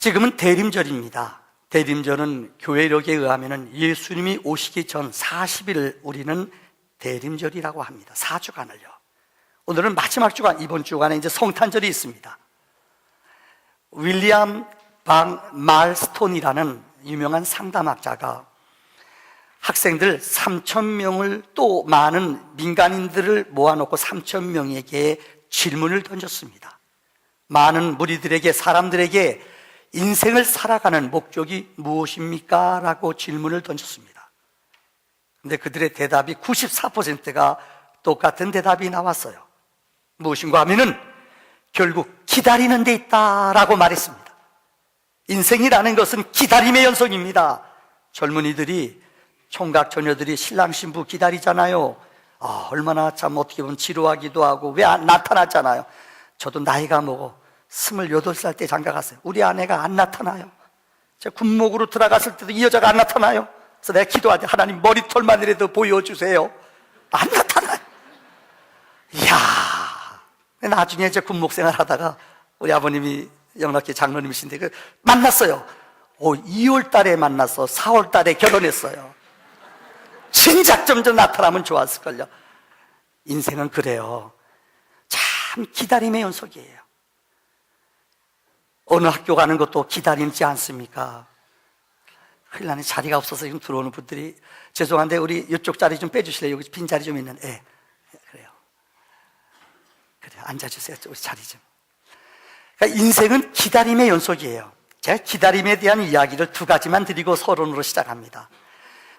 지금은 대림절입니다. 대림절은 교회력에 의하면 예수님이 오시기 전 40일 우리는 대림절이라고 합니다. 4주간을요. 오늘은 마지막 주간, 이번 주간에 이제 성탄절이 있습니다. 윌리엄 방 말스톤이라는 유명한 상담학자가 학생들 3,000명을 또 많은 민간인들을 모아놓고 3,000명에게 질문을 던졌습니다. 많은 무리들에게, 사람들에게 인생을 살아가는 목적이 무엇입니까? 라고 질문을 던졌습니다. 근데 그들의 대답이 94%가 똑같은 대답이 나왔어요. 무엇인가 하면은 결국 기다리는 데 있다라고 말했습니다. 인생이라는 것은 기다림의 연속입니다. 젊은이들이, 총각 처녀들이 신랑 신부 기다리잖아요. 얼마나 참 어떻게 보면 지루하기도 하고 왜 안 나타났잖아요. 저도 나이가 먹어 28살 때 장가 갔어요. 우리 아내가 안 나타나요. 제가 군목으로 들어갔을 때도 이 여자가 안 나타나요. 그래서 내가 기도하지, 하나님 머리털만이라도 보여주세요. 안 나타나요. 이야, 나중에 이제 군목생활 하다가 우리 아버님이 영락교 장로님이신데 만났어요. 2월 달에 만나서 4월 달에 결혼했어요. 진작 좀 나타나면 좋았을걸요. 인생은 그래요. 참 기다림의 연속이에요. 어느 학교 가는 것도 기다리지 않습니까? 큰일 나네, 자리가 없어서 지금 들어오는 분들이. 죄송한데 우리 이쪽 자리 좀 빼주실래요? 여기 빈 자리 좀 있는데. 그래요. 앉아주세요. 우리 자리 좀. 그러니까 인생은 기다림의 연속이에요. 제가 기다림에 대한 이야기를 2가지만 드리고 서론으로 시작합니다.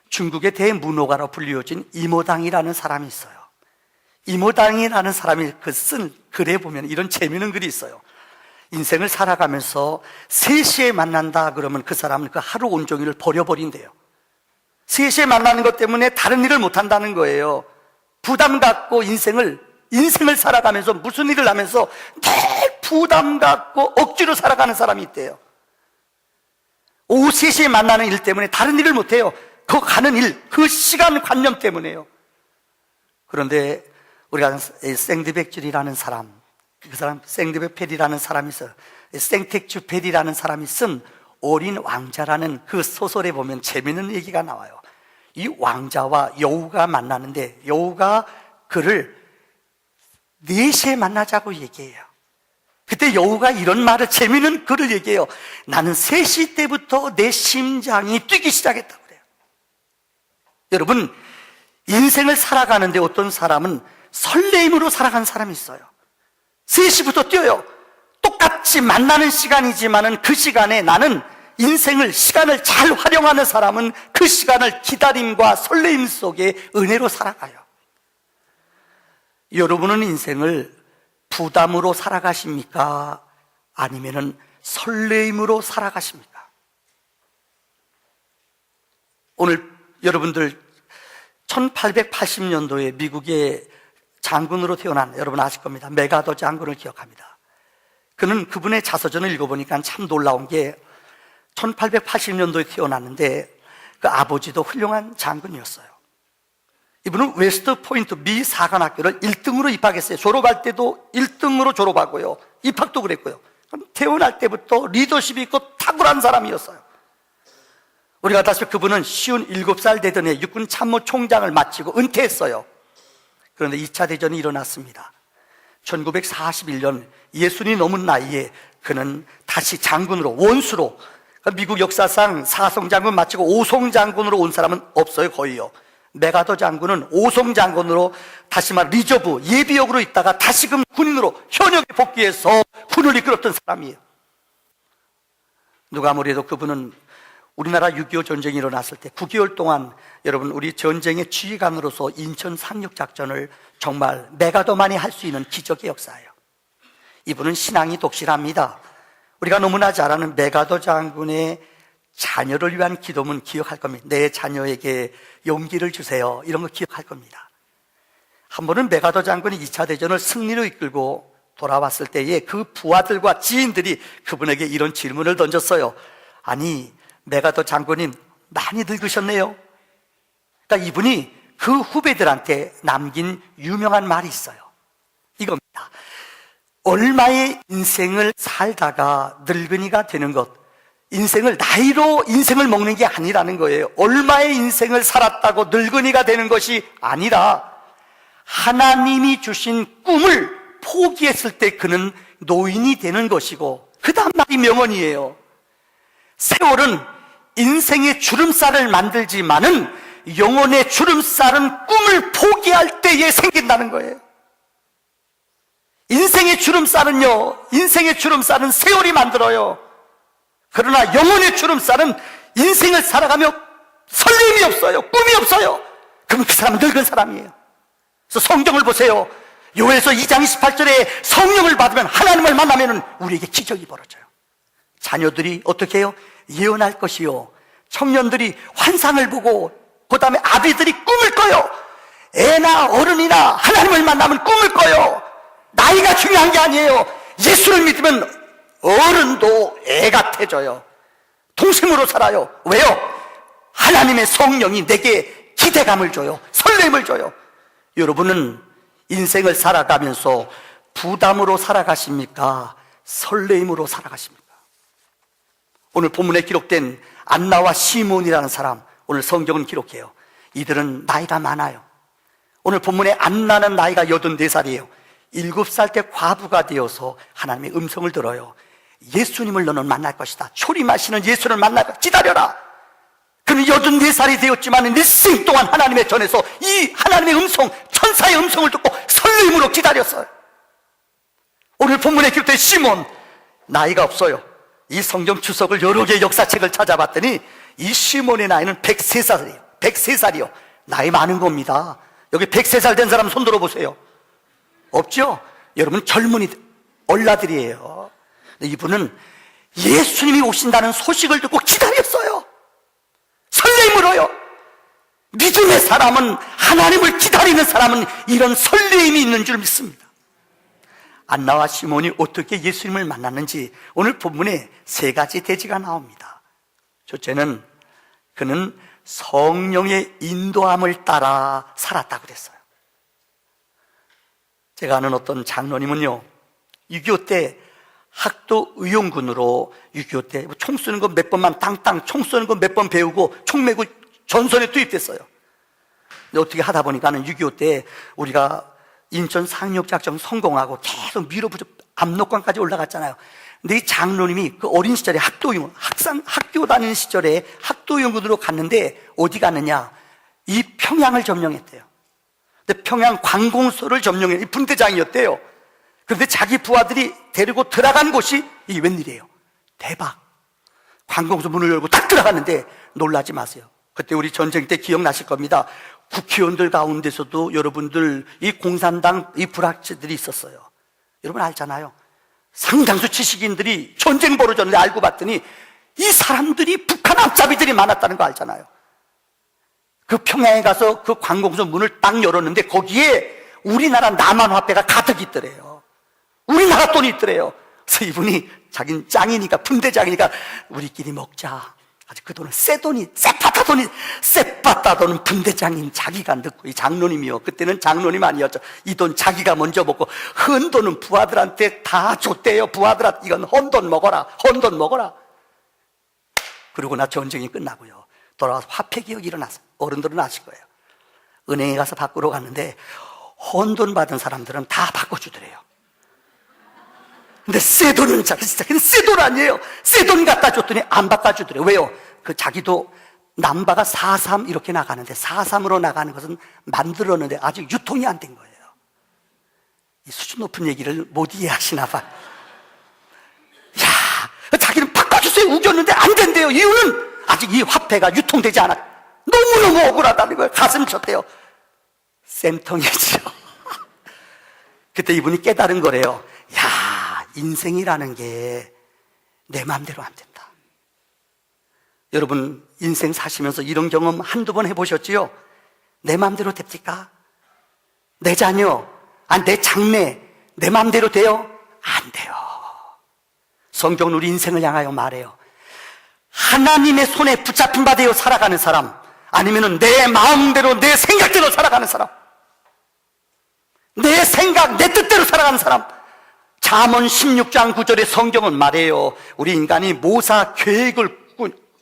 중국의 대문호가로 불리워진 이모당이라는 사람이 있어요. 이모당이라는 사람이 쓴 글에 보면 이런 재미있는 글이 있어요. 인생을 살아가면서 3시에 만난다 그러면 그 사람은 그 하루 온종일을 버려버린대요. 3시에 만나는 것 때문에 다른 일을 못한다는 거예요. 부담 갖고 인생을 살아가면서 무슨 일을 하면서 늘 부담 갖고 억지로 살아가는 사람이 있대요. 오후 3시에 만나는 일 때문에 다른 일을 못해요. 그 가는 일, 그 시간 관념 때문에요. 그런데 우리가 생드백줄이라는 사람, 그 사람 생드백펠이라는 사람이 있어요. 생텍주펠이라는 사람이 쓴 어린 왕자라는 그 소설에 보면 재미있는 얘기가 나와요. 이 왕자와 여우가 만나는데 여우가 그를 4시에 만나자고 얘기해요. 그때 여우가 이런 말을, 재미있는 글을 얘기해요. 나는 3시 때부터 내 심장이 뛰기 시작했다고 그래요. 여러분, 인생을 살아가는데 어떤 사람은 설레임으로 살아가는 사람이 있어요. 3시부터 뛰어요. 똑같이 만나는 시간이지만은 그 시간에 나는 시간을 잘 활용하는 사람은 그 시간을 기다림과 설레임 속에 은혜로 살아가요. 여러분은 인생을 부담으로 살아가십니까? 아니면은 설레임으로 살아가십니까? 오늘 여러분들 1880년도에 미국의 장군으로 태어난, 여러분 아실 겁니다. 메가더 장군을 기억합니다. 그분의 자서전을 읽어보니까 참 놀라운 게 1880년도에 태어났는데 그 아버지도 훌륭한 장군이었어요. 이분은 웨스트 포인트 미 사관학교를 1등으로 입학했어요. 졸업할 때도 1등으로 졸업하고요. 입학도 그랬고요. 태어날 때부터 리더십이 있고 탁월한 사람이었어요. 우리가 다시 그분은 57살 되던 해 육군 참모총장을 마치고 은퇴했어요. 그런데 2차 대전이 일어났습니다. 1941년 60이 넘은 나이에 그는 다시 장군으로, 원수로, 미국 역사상 4성 장군 마치고 5성 장군으로 온 사람은 없어요, 거의요. 메가더 장군은 5성 장군으로 다시 말 리저브, 예비역으로 있다가 다시금 군인으로 현역에 복귀해서 군을 이끌었던 사람이에요. 누가 아무래도 그분은 우리나라 6.25 전쟁이 일어났을 때 9개월 동안 여러분 우리 전쟁의 지휘관으로서 인천 상륙작전을 정말 메가더만이 할 수 있는 기적의 역사예요. 이분은 신앙이 독실합니다. 우리가 너무나 잘 아는 메가더 장군의 자녀를 위한 기도문 기억할 겁니다. 내 자녀에게 용기를 주세요. 이런 거 기억할 겁니다. 한 번은 메가더 장군이 2차 대전을 승리로 이끌고 돌아왔을 때에 그 부하들과 지인들이 그분에게 이런 질문을 던졌어요. 아니, 메가더 장군님 많이 늙으셨네요. 그러니까 이분이 그 후배들한테 남긴 유명한 말이 있어요. 이겁니다. 얼마의 인생을 살다가 늙은이가 되는 것, 인생을 나이로 인생을 먹는 게 아니라는 거예요. 얼마의 인생을 살았다고 늙은이가 되는 것이 아니라 하나님이 주신 꿈을 포기했을 때 그는 노인이 되는 것이고, 그 다음 날이 명언이에요. 세월은 인생의 주름살을 만들지만은 영혼의 주름살은 꿈을 포기할 때에 생긴다는 거예요. 인생의 주름살은 세월이 만들어요. 그러나 영혼의 주름살은 인생을 살아가며 설렘이 없어요. 꿈이 없어요. 그러면 그 사람은 늙은 사람이에요. 그래서 성경을 보세요. 요엘서 2장 28절에 성령을 받으면, 하나님을 만나면 우리에게 기적이 벌어져요. 자녀들이 어떻게 해요? 예언할 것이요, 청년들이 환상을 보고, 그 다음에 아비들이 꿈을 꿔요. 애나 어른이나 하나님을 만나면 꿈을 꿔요. 나이가 중요한 게 아니에요. 예수를 믿으면 어른도 애 같아져요. 동심으로 살아요. 왜요? 하나님의 성령이 내게 기대감을 줘요. 설렘을 줘요. 여러분은 인생을 살아가면서 부담으로 살아가십니까? 설렘으로 살아가십니까? 오늘 본문에 기록된 안나와 시몬이라는 사람, 오늘 성경은 기록해요. 이들은 나이가 많아요. 오늘 본문에 안나는 나이가 84살이에요. 7살 때 과부가 되어서 하나님의 음성을 들어요. 예수님을 너는 만날 것이다. 초림하시는 예수를 만날 것이다. 기다려라. 그는 84살이 되었지만 일생 동안 하나님의 전에서 이 하나님의 음성, 천사의 음성을 듣고 설렘으로 기다렸어요. 오늘 본문에 기록된 시몬, 나이가 없어요. 이 성경 주석을 여러 개의 역사책을 찾아봤더니 이 시몬의 나이는 103살이에요. 103살이요. 나이 많은 겁니다. 여기 103살 된 사람 손 들어보세요. 없죠? 여러분 젊은이 얼라들이에요. 이분은 예수님이 오신다는 소식을 듣고 기다렸어요. 설렘으로요. 믿음의 사람은, 하나님을 기다리는 사람은 이런 설렘이 있는 줄 믿습니다. 안나와 시몬이 어떻게 예수님을 만났는지 오늘 본문에 3가지 대지가 나옵니다. 첫째는 그는 성령의 인도함을 따라 살았다고 그랬어요. 제가 아는 어떤 장로님은요, 6.25 때 학도 의용군으로 6.25 때 총 쏘는 거 몇 번만 땅땅 총 쏘는 거 몇 번 배우고 총 메고 전선에 투입됐어요. 근데 어떻게 하다 보니까는 6.25 때 우리가 인천 상륙작전 성공하고 계속 밀어붙여 압록강까지 올라갔잖아요. 근데 이 장로님이 그 어린 시절에 학교 다니는 시절에 학도연구원으로 갔는데 어디 갔느냐? 이 평양을 점령했대요. 근데 평양 관공서를 점령해, 이 분대장이었대요. 그런데 자기 부하들이 데리고 들어간 곳이 이 웬일이에요? 대박. 관공서 문을 열고 딱 들어갔는데 놀라지 마세요. 그때 우리 전쟁 때 기억나실 겁니다. 국회의원들 가운데서도 여러분들 이 공산당 이 불학자들이 있었어요. 여러분 알잖아요. 상당수 지식인들이 전쟁 벌어졌는데 알고 봤더니 이 사람들이 북한 앞잡이들이 많았다는 거 알잖아요. 그 평양에 가서 그 관공서 문을 딱 열었는데 거기에 우리나라 남한 화폐가 가득 있더래요. 우리나라 돈이 있더래요. 그래서 이분이 자기는 짱이니까, 분대장이니까 우리끼리 먹자. 아주 그 돈은 새 돈이, 쎄빠따 돈은 분대장인 자기가 넣고, 이 장로님이요. 그때는 장로님 아니었죠. 이 돈 자기가 먼저 먹고, 헌 돈은 부하들한테 다 줬대요. 부하들한테 이건 헌돈 먹어라. 헌돈 먹어라. 그러고 나 전쟁이 끝나고요. 돌아와서 화폐개혁이 일어났어요. 어른들은 아실 거예요. 은행에 가서 바꾸러 갔는데 헌돈 받은 사람들은 다 바꿔주더래요. 근데 새 돈은 자기는 새 돈 아니에요. 새 돈 갖다 줬더니 안 바꿔주더래요. 왜요? 그 자기도 남바가 4.3 이렇게 나가는데 4.3으로 나가는 것은 만들었는데 아직 유통이 안 된 거예요. 이 수준 높은 얘기를 못 이해하시나 봐. 야, 자기는 바꿔주세요 우겼는데 안 된대요. 이유는 아직 이 화폐가 유통되지 않아. 너무너무 억울하다는 거예요. 가슴 쳤대요. 쌤통이죠. 그때 이분이 깨달은 거래요. 야, 인생이라는 게 내 마음대로 안 된다. 여러분 인생 사시면서 이런 경험 한두 번 해보셨지요? 내 마음대로 됩니까? 내 자녀, 내 장래 내 마음대로 돼요? 안 돼요. 성경은 우리 인생을 향하여 말해요. 하나님의 손에 붙잡힌 바 되어 살아가는 사람, 아니면 내 마음대로 내 생각대로 살아가는 사람, 내 생각 내 뜻대로 살아가는 사람, 잠언 16장 9절의 성경은 말해요. 우리 인간이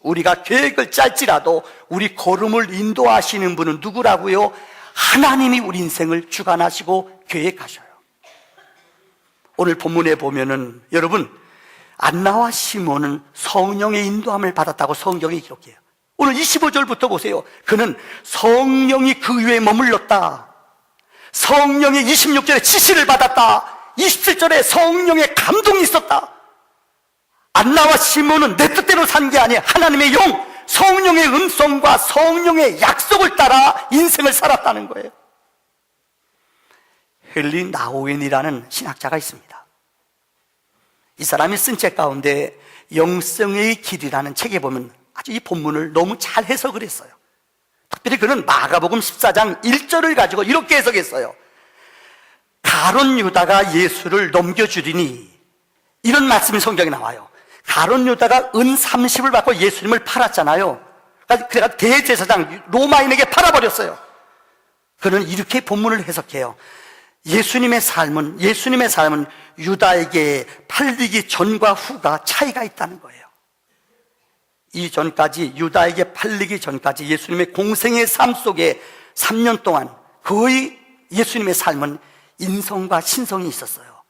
우리가 계획을 짤지라도 우리 걸음을 인도하시는 분은 누구라고요? 하나님이 우리 인생을 주관하시고 계획하셔요. 오늘 본문에 보면은 여러분, 안나와 시몬은 성령의 인도함을 받았다고 성경이 기록해요. 오늘 25절부터 보세요. 그는 성령이 그 위에 머물렀다. 성령의 26절에 지시를 받았다. 27절에 성령의 감동이 있었다. 안나와 시몬은 내 뜻대로 산 게 아니야. 하나님의 영, 성령의 음성과 성령의 약속을 따라 인생을 살았다는 거예요. 헨리 나우엔이라는 신학자가 있습니다. 이 사람이 쓴 책 가운데 영성의 길이라는 책에 보면 아주 이 본문을 너무 잘 해석을 했어요. 특별히 그는 마가복음 14장 1절을 가지고 이렇게 해석했어요. 가룟 유다가 예수를 넘겨주리니, 이런 말씀이 성경에 나와요. 가룟 유다가 은 30을 받고 예수님을 팔았잖아요. 그러니까 대제사장 로마인에게 팔아버렸어요. 그는 이렇게 본문을 해석해요. 예수님의 삶은 유다에게 팔리기 전과 후가 차이가 있다는 거예요. 이전까지, 유다에게 팔리기 전까지 예수님의 공생의 삶 속에 3년 동안 거의 예수님의 삶은 인성과 신성이 있었어요.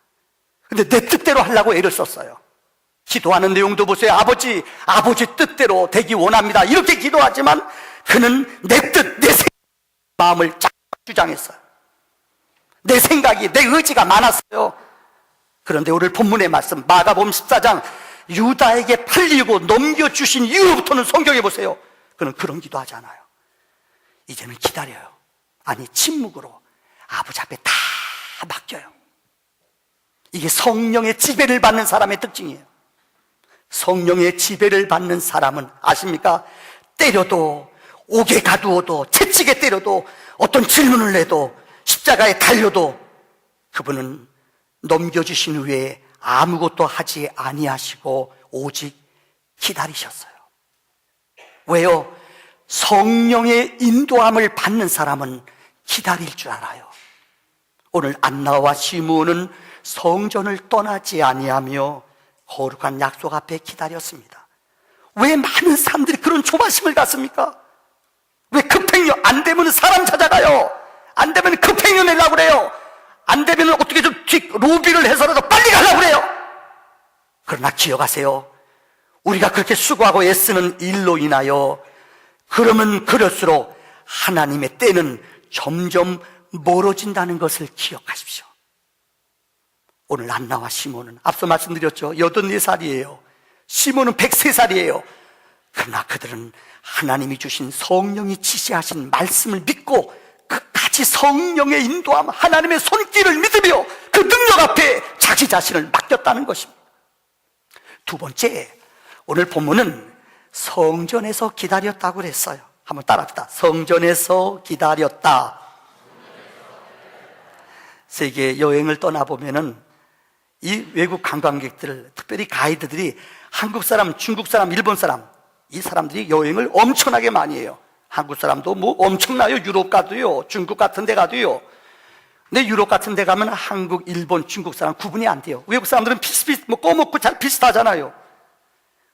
근데 내 뜻대로 하려고 애를 썼어요. 기도하는 내용도 보세요. 아버지 뜻대로 되기 원합니다, 이렇게 기도하지만 그는 내 뜻, 내 마음을 쫙 주장했어요. 내 생각이, 내 의지가 많았어요. 그런데 오늘 본문의 말씀 마가복음 14장, 유다에게 팔리고 넘겨주신 이후부터는 성경에 보세요. 그는 그런 기도하지 않아요. 이제는 기다려요. 아니, 침묵으로 아버지 앞에 다 맡겨요. 이게 성령의 지배를 받는 사람의 특징이에요. 성령의 지배를 받는 사람은 아십니까? 때려도, 옥에 가두어도, 채찍에 때려도, 어떤 질문을 내도, 십자가에 달려도 그분은 넘겨주신 후에 아무것도 하지 아니하시고 오직 기다리셨어요. 왜요? 성령의 인도함을 받는 사람은 기다릴 줄 알아요. 오늘 안나와 시므온은 성전을 떠나지 아니하며 거룩한 약속 앞에 기다렸습니다. 왜 많은 사람들이 그런 조바심을 갖습니까? 왜 급행료, 안 되면 사람 찾아가요. 안 되면 급행료 내려고 그래요. 안 되면 어떻게 좀 로비를 해서라도 빨리 가려고 그래요. 그러나 기억하세요. 우리가 그렇게 수고하고 애쓰는 일로 인하여 그러면 그럴수록 하나님의 때는 점점 멀어진다는 것을 기억하십시오. 오늘 안나와 시몬은 앞서 말씀드렸죠. 84살이에요. 시몬은 103살이에요. 그러나 그들은 하나님이 주신 성령이 지시하신 말씀을 믿고 끝까지 성령의 인도함, 하나님의 손길을 믿으며 그 능력 앞에 자기 자신을 맡겼다는 것입니다. 두 번째, 오늘 본문은 성전에서 기다렸다고 그랬어요. 한번 따라합시다. 성전에서 기다렸다. 세계 여행을 떠나보면은 이 외국 관광객들, 특별히 가이드들이 한국 사람, 중국 사람, 일본 사람, 이 사람들이 여행을 엄청나게 많이 해요. 한국 사람도 뭐 엄청나요. 유럽 가도요, 중국 같은 데 가도요. 근데 유럽 같은 데 가면 한국, 일본, 중국 사람 구분이 안 돼요. 외국 사람들은 뭐 꺼먹고 잘 비슷하잖아요.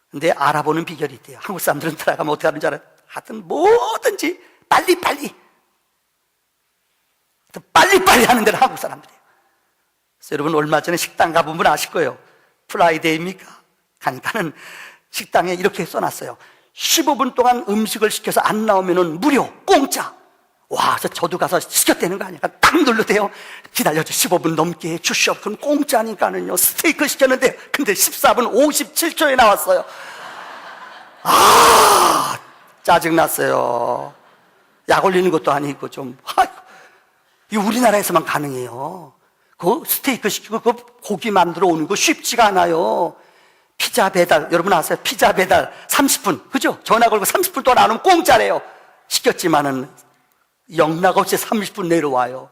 근데 알아보는 비결이 있대요. 한국 사람들은 들어가면 어떻게 하는지 알아요? 하여튼 뭐든지 빨리빨리 하는 데는 한국 사람들이에요. 그래서 여러분 얼마 전에 식당 가보면 아실 거예요. 프라이데이입니까? 가니까는 식당에 이렇게 써놨어요. 15분 동안 음식을 시켜서 안 나오면은 무료, 공짜. 와, 그래서 저도 가서 시켰다는 거 아니까 딱 눌러대요. 기다려줘. 15분 넘게 주시오. 그럼 공짜니까는요. 스테이크 시켰는데, 근데 14분 57초에 나왔어요. 아, 짜증났어요. 약 올리는 것도 아니고 좀, 이 우리나라에서만 가능해요. 그 스테이크 시키고 그 고기 만들어 오는 거 쉽지가 않아요. 피자 배달, 여러분 아세요? 피자 배달 30분, 그죠? 전화 걸고 30분 동안 안 오면 공짜래요. 시켰지만은 영락없이 30분 내려와요.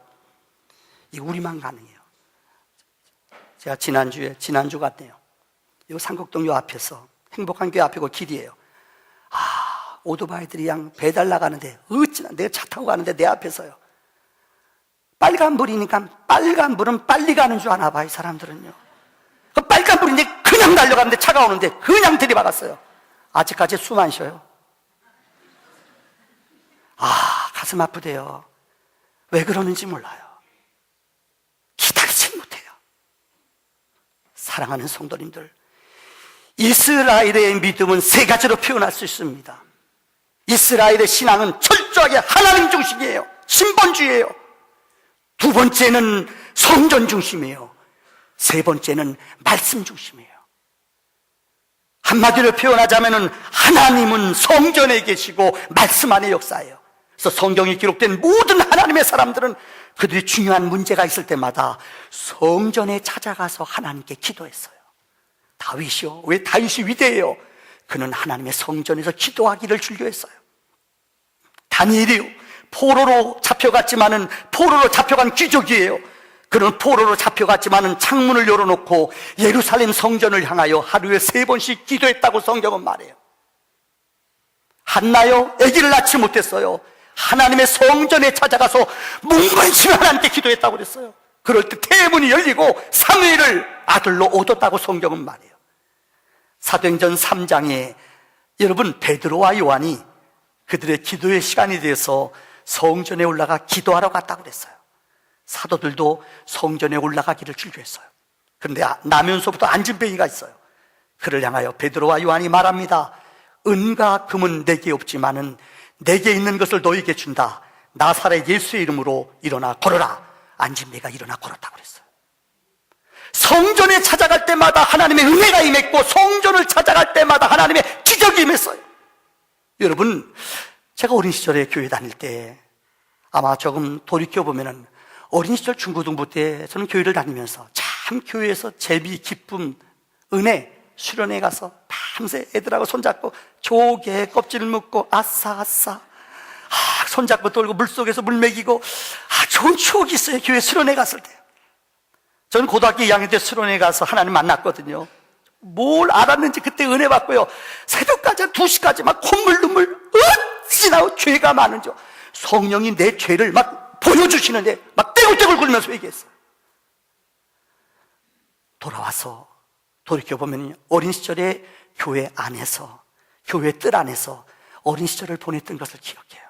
이 우리만 가능해요. 제가 지난주 같네요. 이 상곡동 요 앞에서, 행복한 교회 앞이고 길이에요. 오토바이들이 그냥 배달 나가는데, 어찌나 내가 차 타고 가는데 내 앞에서요. 빨간불이니까 빨간불은 빨리 가는 줄 아나 봐, 이 사람들은요. 빨간불인데 그냥 달려가는데 차가 오는데 그냥 들이박았어요. 아직까지 숨 안 쉬어요. 가슴 아프대요. 왜 그러는지 몰라요. 기다리지 못해요. 사랑하는 성도님들, 이스라엘의 믿음은 세 가지로 표현할 수 있습니다. 이스라엘의 신앙은 철저하게 하나님 중심이에요. 신본주의예요. 두 번째는 성전 중심이에요. 세 번째는 말씀 중심이에요. 한마디로 표현하자면 하나님은 성전에 계시고 말씀 안에 역사해요. 그래서 성경에 기록된 모든 하나님의 사람들은 그들이 중요한 문제가 있을 때마다 성전에 찾아가서 하나님께 기도했어요. 다윗이요. 왜 다윗이 위대해요? 그는 하나님의 성전에서 기도하기를 즐겨했어요. 다니엘이요. 포로로 잡혀간 귀족이에요. 그는 포로로 잡혀갔지만은 창문을 열어놓고 예루살렘 성전을 향하여 하루에 3번씩 기도했다고 성경은 말해요. 한나요? 아기를 낳지 못했어요. 하나님의 성전에 찾아가서 문관심에 하나님께 기도했다고 그랬어요. 그럴 때 태문이 열리고 사무엘을 아들로 얻었다고 성경은 말해요. 사도행전 3장에 여러분 베드로와 요한이 그들의 기도의 시간이 돼서 성전에 올라가 기도하러 갔다고 그랬어요. 사도들도 성전에 올라가기를 즐겨했어요. 그런데 나면서부터 앉은뱅이가 있어요. 그를 향하여 베드로와 요한이 말합니다. 은과 금은 내게 없지만은 내게 있는 것을 너에게 준다. 나사렛 예수의 이름으로 일어나 걸어라. 앉은뱅이가 일어나 걸었다고 그랬어요. 성전에 찾아갈 때마다 하나님의 은혜가 임했고 성전을 찾아갈 때마다 하나님의 기적이 임했어요. 여러분, 제가 어린 시절에 교회 다닐 때 아마 조금 돌이켜보면은 어린 시절 중고등부 때 저는 교회를 다니면서 참 교회에서 재미, 기쁨, 은혜, 수련회 가서 밤새 애들하고 손잡고 조개 껍질을 묶고 아싸 손잡고 돌고 물속에서 물 먹이고 좋은 추억이 있어요. 교회 수련회 갔을 때. 저는 고등학교 2학년 때 수련회 가서 하나님 만났거든요. 뭘 알았는지 그때 은혜 받고요. 새벽까지 2시까지 막 콧물 눈물 어찌나 죄가 많은지 성령이 내 죄를 막 보여주시는데 막 떼굴떼굴 굴면서 얘기했어요. 돌아와서 돌이켜보면 어린 시절에 교회 안에서, 교회 뜰 안에서 어린 시절을 보냈던 것을 기억해요.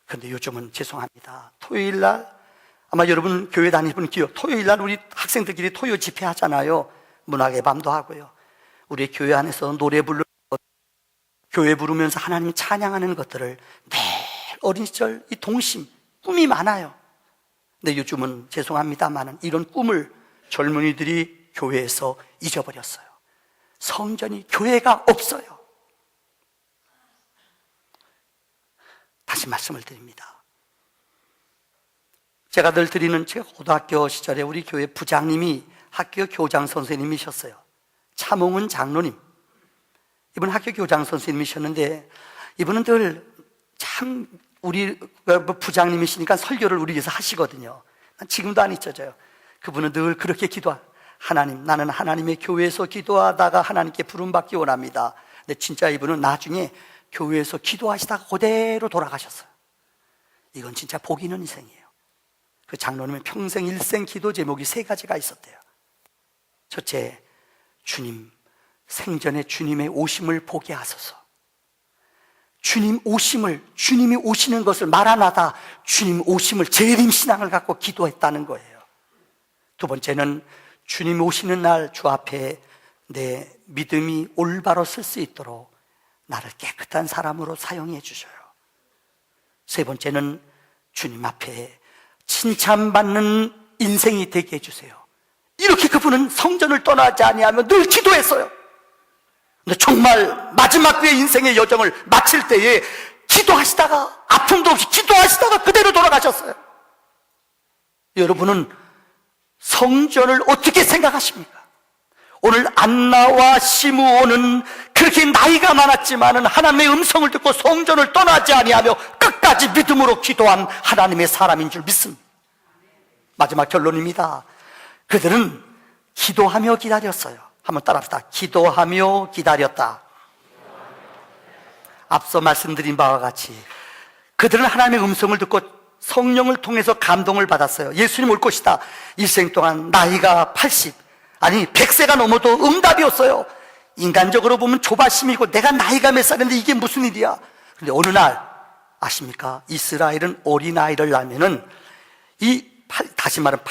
그런데 요즘은 죄송합니다. 토요일날 아마 여러분 교회 다니는 기억, 토요일날 우리 학생들끼리 토요 집회 하잖아요. 문학의 밤도 하고요. 우리 교회 안에서 노래 부르고 교회 부르면서 하나님 찬양하는 것들을 늘 어린 시절 이 동심, 꿈이 많아요. 근데 요즘은 죄송합니다만 이런 꿈을 젊은이들이 교회에서 잊어버렸어요. 성전이, 교회가 없어요. 다시 말씀을 드립니다. 제가 고등학교 시절에 우리 교회 부장님이 학교 교장 선생님이셨어요. 차몽은 장로님. 이분 학교 교장 선생님이셨는데 이분은 늘 참 우리 부장님이시니까 설교를 우리 위해서 하시거든요. 지금도 안 잊혀져요. 그분은 늘 그렇게 하나님, 나는 하나님의 교회에서 기도하다가 하나님께 부름받기 원합니다. 근데 진짜 이분은 나중에 교회에서 기도하시다가 그대로 돌아가셨어요. 이건 진짜 복 있는 인생이에요. 그 장로님은 평생 일생 기도 제목이 3가지가 있었대요. 첫째, 주님, 생전에 주님의 오심을 보게 하소서. 주님이 오시는 것을 마라나다, 주님 오심을 재림신앙을 갖고 기도했다는 거예요. 두 번째는 주님 오시는 날 주 앞에 내 믿음이 올바로 설 수 있도록 나를 깨끗한 사람으로 사용해 주셔요. 세 번째는 주님 앞에 칭찬받는 인생이 되게 해주세요. 이렇게 그분은 성전을 떠나지 아니하며 늘 기도했어요. 근데 정말 마지막 그의 인생의 여정을 마칠 때에 기도하시다가 아픔도 없이 기도하시다가 그대로 돌아가셨어요. 여러분은 성전을 어떻게 생각하십니까? 오늘 안나와 시므온은 그렇게 나이가 많았지만 하나님의 음성을 듣고 성전을 떠나지 아니하며 끝까지 믿음으로 기도한 하나님의 사람인 줄 믿습니다. 마지막 결론입니다. 그들은 기도하며 기다렸어요. 한번 따라합시다. 기도하며 기다렸다. 앞서 말씀드린 바와 같이 그들은 하나님의 음성을 듣고 성령을 통해서 감동을 받았어요. 예수님 올 것이다. 일생 동안 나이가 80, 아니 100세가 넘어도 응답이 없어요. 인간적으로 보면 조바심이고 내가 나이가 몇 살인데 이게 무슨 일이야. 근데 어느 날 아십니까? 이스라엘은 어린아이를 낳으면은 다시 말하면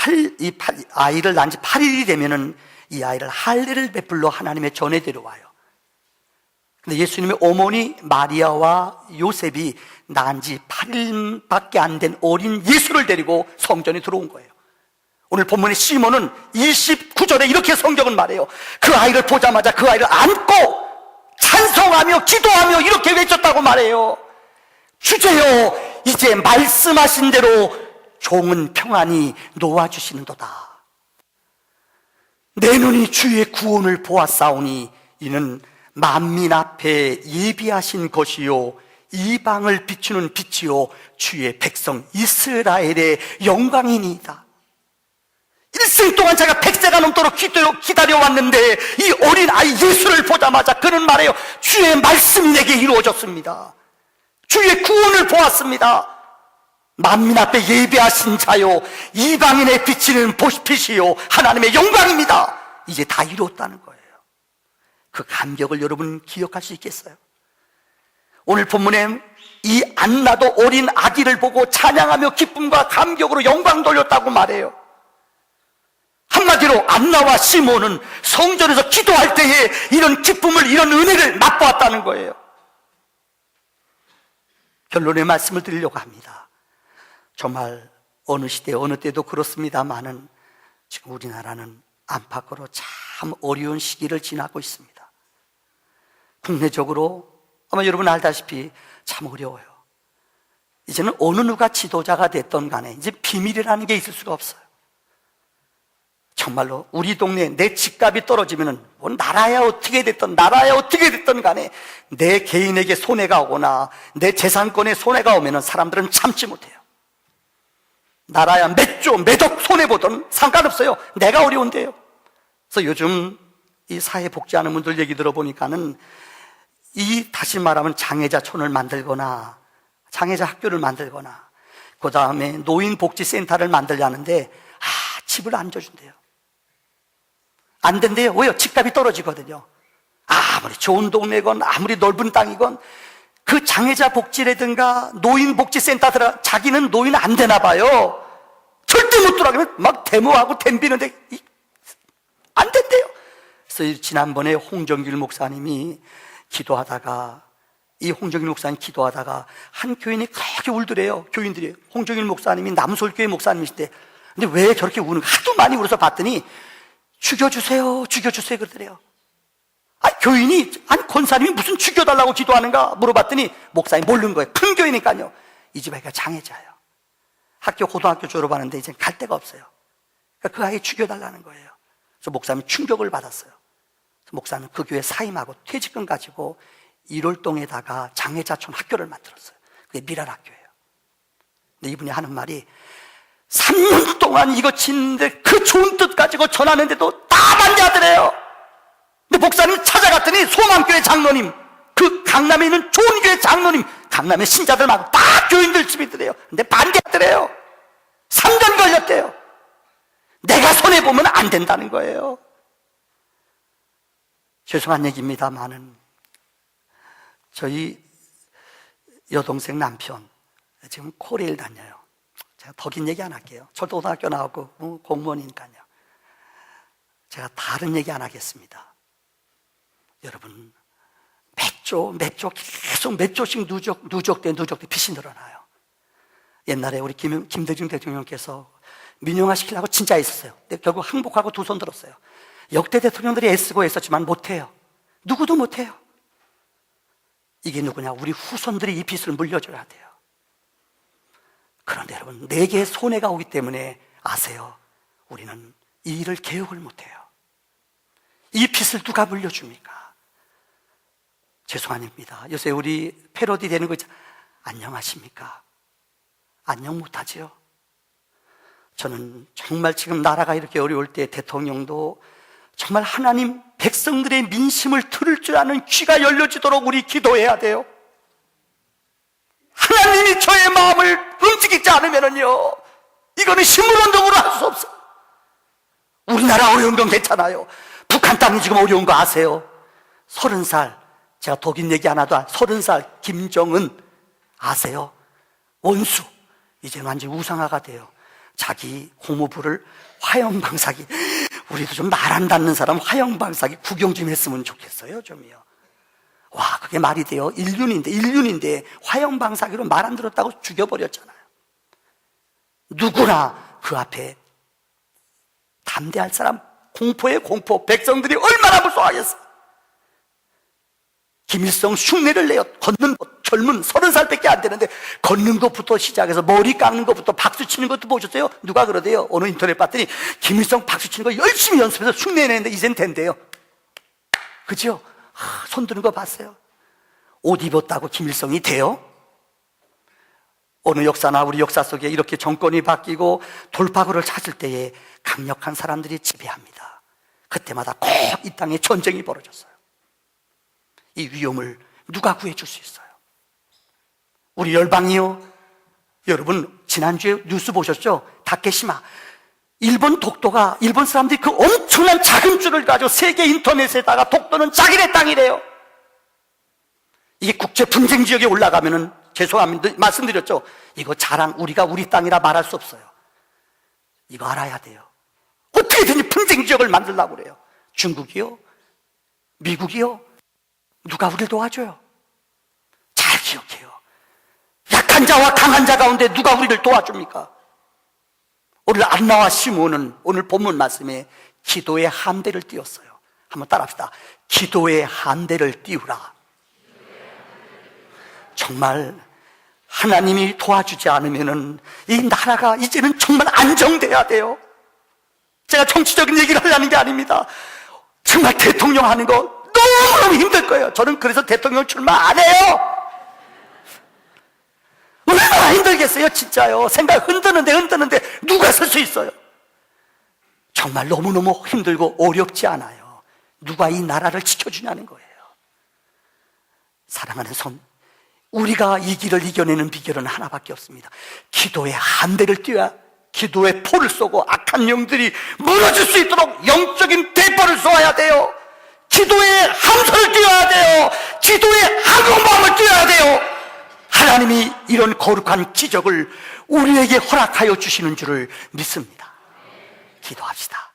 아이를 낳은 지 8일이 되면은 이 아이를 할례를 베풀러 하나님의 전에 데려와요. 근데 예수님의 어머니 마리아와 요셉이 낳은 지 8일밖에 안 된 어린 예수를 데리고 성전에 들어온 거예요. 오늘 본문의 시몬은 29절에 이렇게 성경은 말해요. 그 아이를 보자마자 그 아이를 안고 찬송하며 기도하며 이렇게 외쳤다고 말해요. 주제여, 이제 말씀하신 대로 종은 평안히 놓아주시는도다. 내 눈이 주의 구원을 보았사오니 이는 만민 앞에 예비하신 것이요 이방을 비추는 빛이요 주의 백성 이스라엘의 영광이니이다. 일생 동안 제가 100세가 넘도록 기다려왔는데 이 어린 아이 예수를 보자마자 그는 말해요. 주의 말씀이 내게 이루어졌습니다. 주의 구원을 보았습니다. 만민 앞에 예비하신 자요 이방인의 비치는 빛이요 하나님의 영광입니다. 이제 다 이루었다는 거예요. 그 감격을 여러분 기억할 수 있겠어요? 오늘 본문에 이 안나도 어린 아기를 보고 찬양하며 기쁨과 감격으로 영광 돌렸다고 말해요. 한마디로 안나와 시몬은 성전에서 기도할 때에 이런 기쁨을, 이런 은혜를 맛보았다는 거예요. 결론의 말씀을 드리려고 합니다. 정말 어느 시대 어느 때도 그렇습니다만은 지금 우리나라는 안팎으로 참 어려운 시기를 지나고 있습니다. 국내적으로 아마 여러분 알다시피 참 어려워요. 이제는 어느 누가 지도자가 됐던 간에 이제 비밀이라는 게 있을 수가 없어요. 정말로 우리 동네에 내 집값이 떨어지면은 뭐 나라야 어떻게 됐던 간에 내 개인에게 손해가 오거나 내 재산권에 손해가 오면은 사람들은 참지 못해요. 나라야 몇억 손해보던 상관없어요. 내가 어려운데요. 그래서 요즘 이 사회복지하는 분들 얘기 들어보니까는 다시 말하면 장애자촌을 만들거나 장애자 학교를 만들거나 그 다음에 노인복지센터를 만들려는데 집을 안 줘준대요. 안 된대요. 왜요? 집값이 떨어지거든요. 아무리 좋은 동네건 아무리 넓은 땅이건 그 장애자 복지라든가 노인복지센터들 자기는 노인 안 되나 봐요. 절대 못 들어가면 막 데모하고 댐비는데 안 된대요. 그래서 지난번에 홍정길 목사님이 기도하다가 한 교인이 그렇게 울더래요. 교인들이 홍정길 목사님이 남솔교회 목사님이신데 근데 왜 저렇게 우는 하도 많이 울어서 봤더니 죽여주세요 그러더래요. 교인이 권사님이 무슨 죽여달라고 기도하는가 물어봤더니 목사님 모르는 거예요. 큰 교회니까요. 이 집 아이가 장애자예요. 고등학교 졸업하는데 이제 갈 데가 없어요. 그러니까 그 아이 죽여달라는 거예요. 그래서 목사님이 충격을 받았어요. 목사는 그 교회 사임하고 퇴직금 가지고 1월동에다가 장애자촌 학교를 만들었어요. 그게 미랄학교예요. 근데 이분이 하는 말이 3년 동안 이거 짓는데 그 좋은 뜻 가지고 전하는데도 다 반대하더래요. 근데 목사님 찾아갔더니 소망교회 장로님, 그 강남에 있는 좋은 교회 장로님, 강남의 신자들 말고 다 교인들 집이더래요. 근데 반대하더래요. 3년 걸렸대요. 내가 손해보면 안 된다는 거예요. 죄송한 얘기입니다만은 저희 여동생 남편 지금 코레일 다녀요. 제가 더 긴 얘기 안 할게요. 저도 고등학교 나왔고 공무원이니까요. 제가 다른 얘기 안 하겠습니다. 여러분 계속 몇 조씩 누적돼 빚이 늘어나요. 옛날에 우리 김대중 대통령께서 민영화 시키려고 진짜 애썼어요. 근데 결국 항복하고 두 손 들었어요. 역대 대통령들이 애쓰고 애썼지만 못해요. 누구도 못해요. 이게 누구냐? 우리 후손들이 이 빚을 물려줘야 돼요. 그런데 여러분, 내게 손해가 오기 때문에 아세요? 우리는 이 일을 개혁을 못해요. 이 빚을 누가 물려줍니까? 죄송합니다. 요새 우리 패러디 되는 거 있잖아요. 안녕하십니까? 안녕 못하지요? 저는 정말 지금 나라가 이렇게 어려울 때 대통령도 정말 하나님 백성들의 민심을 들을 줄 아는 귀가 열려지도록 우리 기도해야 돼요. 하나님이 저의 마음을 움직이지 않으면요, 이거는 힘으로 능으로 할 수 없어요. 우리나라 어려운 건 괜찮아요. 북한 땅이 지금 어려운 거 아세요? 30살, 제가 독일 얘기 하나도 30살 김정은 아세요? 원수, 이제 완전히 우상화가 돼요. 자기 고모부를 화염방사기, 우리도 좀 말 안 닿는 사람 화염방사기 구경 좀 했으면 좋겠어요, 좀요. 와, 그게 말이 돼요? 인륜인데 화염방사기로 말 안 들었다고 죽여버렸잖아요. 누구나 그 앞에 담대할 사람, 공포의 공포, 백성들이 얼마나 무서워하겠어. 김일성 흉내를 내요. 걷는 것, 젊은 30살밖에 안 되는데 걷는 것부터 시작해서 머리 깎는 것부터 박수 치는 것도 보셨어요? 누가 그러대요? 어느 인터넷 봤더니 김일성 박수 치는 거 열심히 연습해서 흉내 내는데 이젠 된대요. 그죠? 손 드는 거 봤어요? 옷 입었다고 김일성이 돼요? 어느 역사나 우리 역사 속에 이렇게 정권이 바뀌고 돌파구를 찾을 때에 강력한 사람들이 지배합니다. 그때마다 꼭 이 땅에 전쟁이 벌어졌어요. 이 위험을 누가 구해줄 수 있어요? 우리 열방이요. 여러분 지난주에 뉴스 보셨죠? 다케시마, 일본 독도가, 일본 사람들이 그 엄청난 자금줄을 가지고 세계 인터넷에다가 독도는 자기네 땅이래요. 이게 국제 분쟁 지역에 올라가면은, 죄송합니다, 말씀드렸죠? 이거 자랑, 우리가 우리 땅이라 말할 수 없어요. 이거 알아야 돼요. 어떻게든지 분쟁 지역을 만들려고 그래요. 중국이요? 미국이요? 누가 우리를 도와줘요? 잘 기억해요. 약한 자와 강한 자 가운데 누가 우리를 도와줍니까? 오늘 안나와 시므온은 오늘 본문 말씀에 기도의 한대를 띄웠어요. 한번 따라합시다. 기도의 한대를 띄우라. 정말 하나님이 도와주지 않으면은 이 나라가 이제는 정말 안정돼야 돼요. 제가 정치적인 얘기를 하려는 게 아닙니다. 정말 대통령 하는 거 너무 힘들 거예요. 저는 그래서 대통령 출마 안 해요. 얼마나 힘들겠어요, 진짜요. 생각 흔드는데 누가 설 수 있어요? 정말 너무너무 힘들고 어렵지 않아요. 누가 이 나라를 지켜주냐는 거예요. 사랑하는 성, 우리가 이 길을 이겨내는 비결은 하나밖에 없습니다. 기도의 한대를 띄워야, 기도의 포를 쏘고 악한 영들이 무너질 수 있도록 영적인 대포를 쏘아야 돼요. 기도의 함성을 띄워야 돼요. 기도의 항공모함을 띄워야 돼요. 하나님이 이런 거룩한 기적을 우리에게 허락하여 주시는 줄을 믿습니다. 기도합시다.